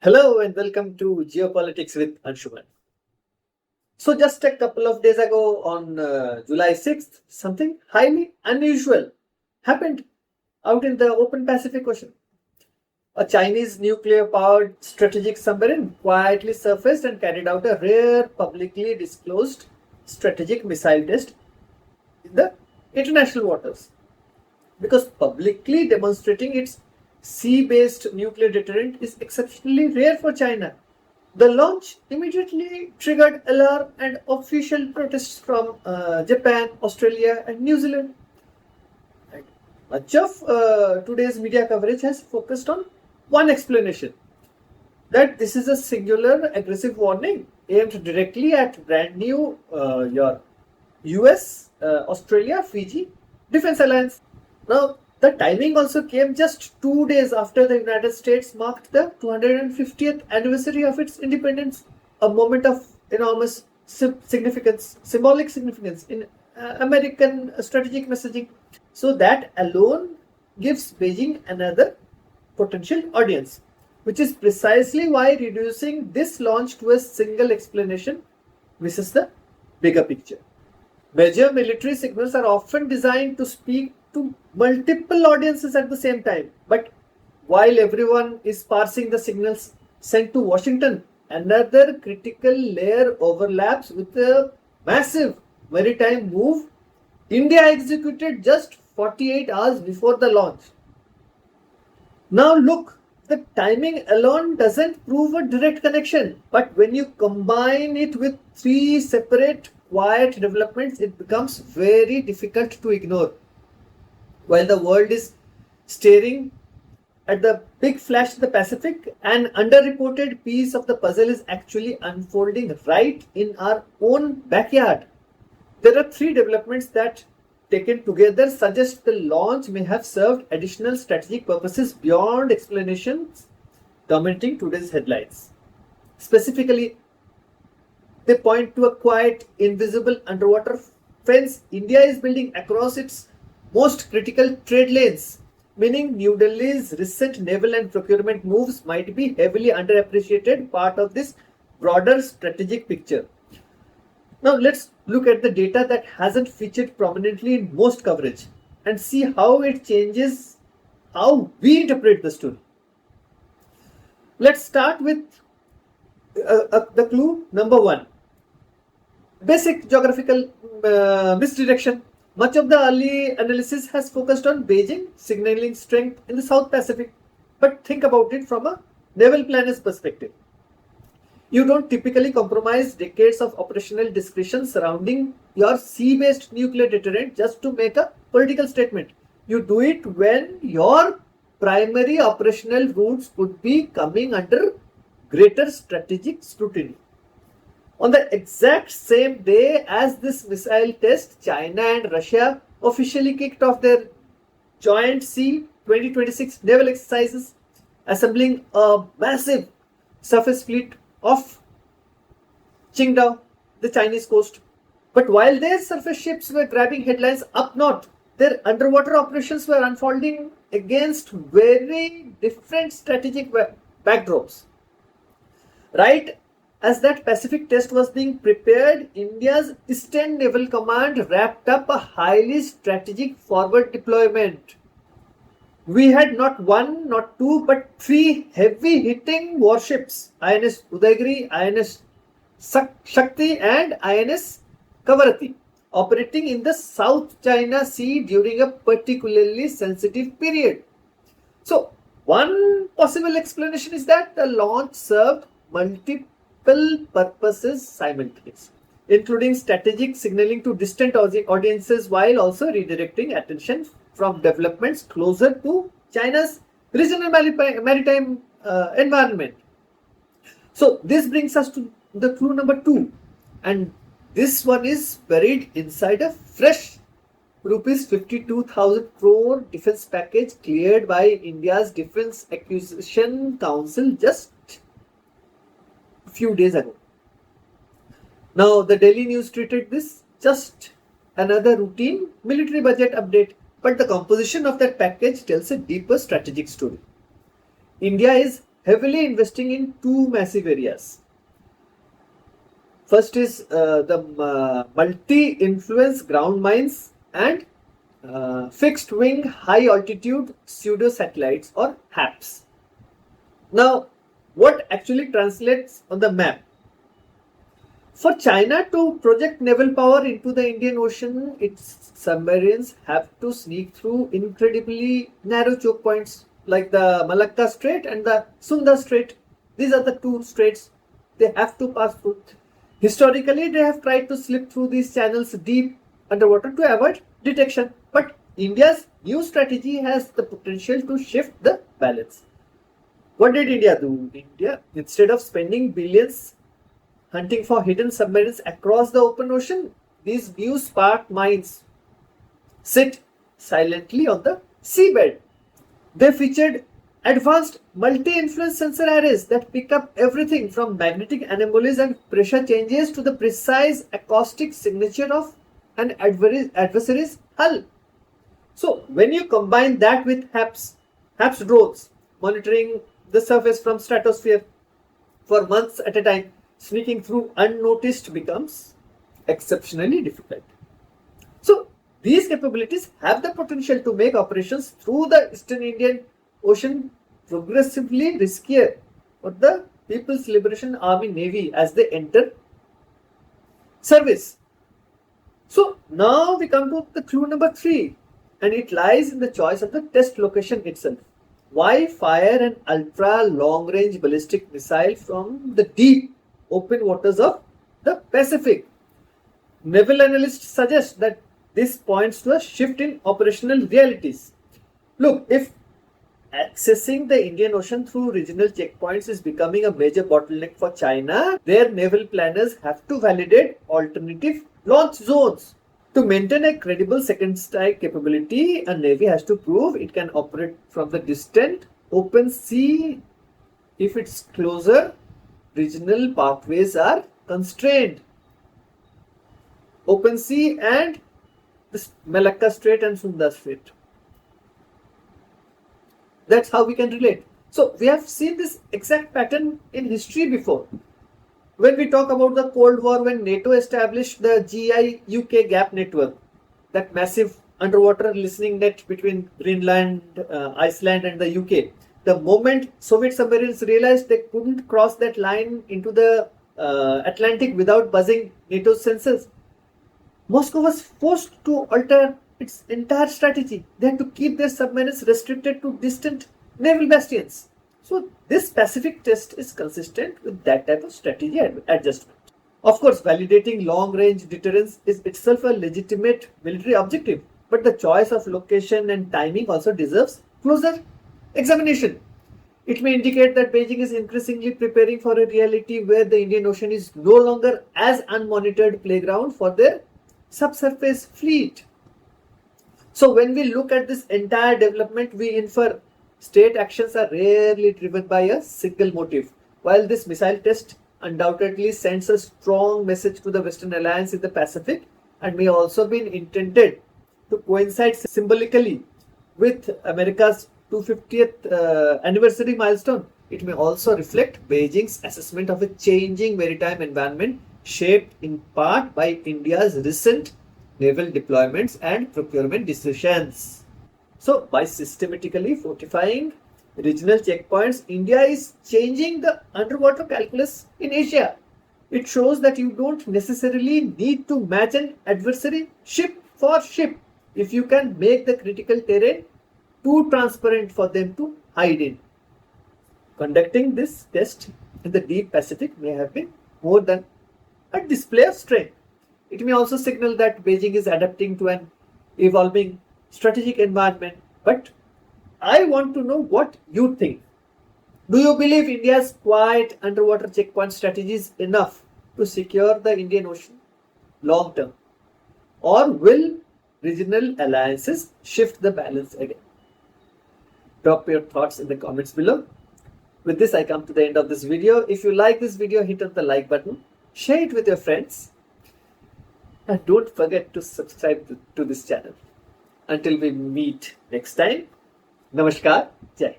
Hello and welcome to Geopolitics with Anshuman. So, just a couple of days ago on July 6th, something highly unusual happened out in the open Pacific Ocean. A Chinese nuclear powered strategic submarine quietly surfaced and carried out a rare publicly disclosed strategic missile test in the international waters. Because publicly demonstrating its sea-based nuclear deterrent is exceptionally rare for China. The launch immediately triggered alarm and official protests from Japan, Australia, and New Zealand. And much of today's media coverage has focused on one explanation, that this is a singular aggressive warning aimed directly at brand new your US, Australia, Fiji defense alliance. Now, the timing also came just 2 days after the United States marked the 250th anniversary of its independence, a moment of enormous significance, symbolic significance in American strategic messaging. So, that alone gives Beijing another potential audience, which is precisely why reducing this launch to a single explanation misses the bigger picture. Major military signals are often designed to speak to multiple audiences at the same time. But while everyone is parsing the signals sent to Washington, another critical layer overlaps with a massive maritime move India executed just 48 hours before the launch. Now look, the timing alone doesn't prove a direct connection, but when you combine it with three separate quiet developments, it becomes very difficult to ignore. While the world is staring at the big flash in the Pacific, an underreported piece of the puzzle is actually unfolding right in our own backyard. There are three developments that, taken together, suggest the launch may have served additional strategic purposes beyond explanations dominating today's headlines. Specifically, they point to a quiet, invisible underwater fence India is building across its most critical trade lanes, meaning New Delhi's recent naval and procurement moves might be heavily underappreciated part of this broader strategic picture. Now let's look at the data that hasn't featured prominently in most coverage and see how it changes how we interpret the story. Let's start with the clue number one. Basic geographical misdirection. Much of the early analysis has focused on Beijing signaling strength in the South Pacific. But think about it from a naval planner's perspective. You don't typically compromise decades of operational discretion surrounding your sea-based nuclear deterrent just to make a political statement. You do it when your primary operational routes could be coming under greater strategic scrutiny. On the exact same day as this missile test, China and Russia officially kicked off their joint Sea 2026 naval exercises, assembling a massive surface fleet off Qingdao, the Chinese coast. But while their surface ships were grabbing headlines up north, their underwater operations were unfolding against very different strategic backdrops. Right as that Pacific test was being prepared, India's Eastern Naval Command wrapped up a highly strategic forward deployment. We had not one, not two, but three heavy-hitting warships, INS Udaygiri, INS Shakti and INS Kavarati, operating in the South China Sea during a particularly sensitive period. So, one possible explanation is that the launch served multiple purposes simultaneously, including strategic signaling to distant audiences while also redirecting attention from developments closer to China's regional maritime environment. So this brings us to the clue number two, and this one is buried inside a fresh rupees 52,000 crore defense package cleared by India's Defense Acquisition Council just few days ago. Now, the Daily News treated this just another routine military budget update, but the composition of that package tells a deeper strategic story. India is heavily investing in two massive areas. First is the multi-influence ground mines and fixed wing high altitude pseudo satellites or HAPS. Now, what actually translates on the map? For China to project naval power into the Indian Ocean, its submarines have to sneak through incredibly narrow choke points like the Malacca Strait and the Sunda Strait. These are the two straits they have to pass through. Historically, they have tried to slip through these channels deep underwater to avoid detection. But India's new strategy has the potential to shift the balance. What did India do? India, instead of spending billions hunting for hidden submarines across the open ocean, these new spark mines sit silently on the seabed. They featured advanced multi-influence sensor arrays that pick up everything from magnetic anomalies and pressure changes to the precise acoustic signature of an adversary's hull. So when you combine that with HAPS drones monitoring the surface from stratosphere for months at a time, sneaking through unnoticed becomes exceptionally difficult. So these capabilities have the potential to make operations through the Eastern Indian Ocean progressively riskier for the People's Liberation Army Navy as they enter service. So now we come to the clue number 3, and it lies in the choice of the test location itself. Why fire an ultra long range ballistic missile from the deep open waters of the Pacific? Naval analysts suggest that this points to a shift in operational realities. Look, if accessing the Indian Ocean through regional checkpoints is becoming a major bottleneck for China, their naval planners have to validate alternative launch zones. To maintain a credible second strike capability, a navy has to prove it can operate from the distant open sea. If it's closer, regional pathways are constrained. Open sea and the Malacca Strait and Sunda Strait. That's how we can relate. So we have seen this exact pattern in history before. When we talk about the Cold War, when NATO established the GIUK gap network, that massive underwater listening net between Greenland, Iceland and the UK, the moment Soviet submarines realized they couldn't cross that line into the Atlantic without buzzing NATO's sensors, Moscow was forced to alter its entire strategy. They had to keep their submarines restricted to distant naval bastions. So this Pacific test is consistent with that type of strategy adjustment. Of course, validating long-range deterrence is itself a legitimate military objective, but the choice of location and timing also deserves closer examination. It may indicate that Beijing is increasingly preparing for a reality where the Indian Ocean is no longer as unmonitored playground for their subsurface fleet. So when we look at this entire development, we infer state actions are rarely driven by a single motive. While this missile test undoubtedly sends a strong message to the Western Alliance in the Pacific and may also be intended to coincide symbolically with America's 250th anniversary milestone, it may also reflect Beijing's assessment of a changing maritime environment shaped in part by India's recent naval deployments and procurement decisions. So, by systematically fortifying regional checkpoints, India is changing the underwater calculus in Asia. It shows that you don't necessarily need to match an adversary ship for ship if you can make the critical terrain too transparent for them to hide in. Conducting this test in the deep Pacific may have been more than a display of strength. It may also signal that Beijing is adapting to an evolving strategic environment. But I want to know what you think. Do you believe India's quiet underwater checkpoint strategy is enough to secure the Indian Ocean long term? Or will regional alliances shift the balance again? Drop your thoughts in the comments below. With this, I come to the end of this video. If you like this video, hit on the like button, share it with your friends, and don't forget to subscribe to this channel. Until we meet next time, Namaskar, Jai.